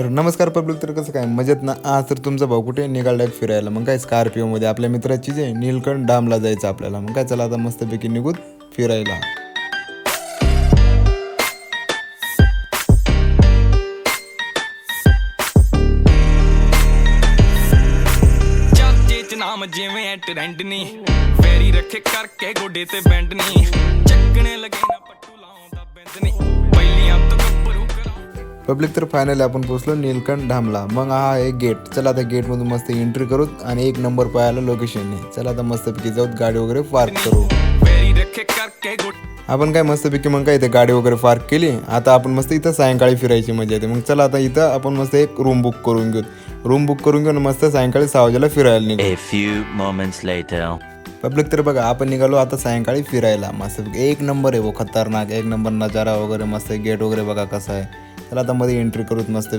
तर नमस्कार पब्लिक. तर कसं काय मजेत ना. आज तर तुमचा भाऊ कुठे निघाला फिरायला. मग काय स्कॉर्पिओमध्ये आपल्या मित्राची जे नीलकंठ डामला जायचं आपल्याला. मग काय चला आता मस्तपैकी निघूत फिरायला. ਚਾਚੇ ਚ ਨਾਮ ਜਿਵੇਂ ਐ ਟ੍ਰੈਂਡ ਨੀ ਫੇਰੀ ਰੱਖੇ ਕਰਕੇ ਗੋਡੇ ਤੇ ਬੈਂਡ ਨੀ ਚੱਕਣੇ ਲੱਗੇ ਨਾ ਪੱਟੂ ਲਾਉਂਦਾ ਬਿੰਦ ਨੀ ਪਹਿਲੀਆਂ ਤੋਂ ਗੱਭਰੂ ਕਰਾਂ पब्लिक तर फायनली आपण पोहोचलो नीलकंठ धामला. मग हा आहे गेट. चला आता गेटमधून मस्त एंट्री करूत आणि एक नंबर पाहायला लोकेशन आहे. चला आता मस्तपैकी जाऊत गाडी वगैरे पार्क करू. ਫੇਰੀ ਰੱਖੇ ਕਰਕੇ ਗੋਡੇ आपण काय मस्तपैकी मग काय इथे गाडी वगैरे पार्क केली. आता आपण मस्त इथं सायंकाळी फिरायची मजा येते. मग चला आता इथं आपण मस्त एक रूम बुक करून घेऊ. रूम बुक करून घेऊन मस्त सायंकाळी 6 वाजेला फिरायला निघू. A few moments later. Public तर बघा आपण निघालो आता सायंकाळी फिरायला. मस्त एक नंबर आहे वो खतरनाक. एक नंबर नजारा वगैरे मस्त. गेट वगैरे बघा कसं आहे. चला आता मध्ये एंट्री करूत मस्त.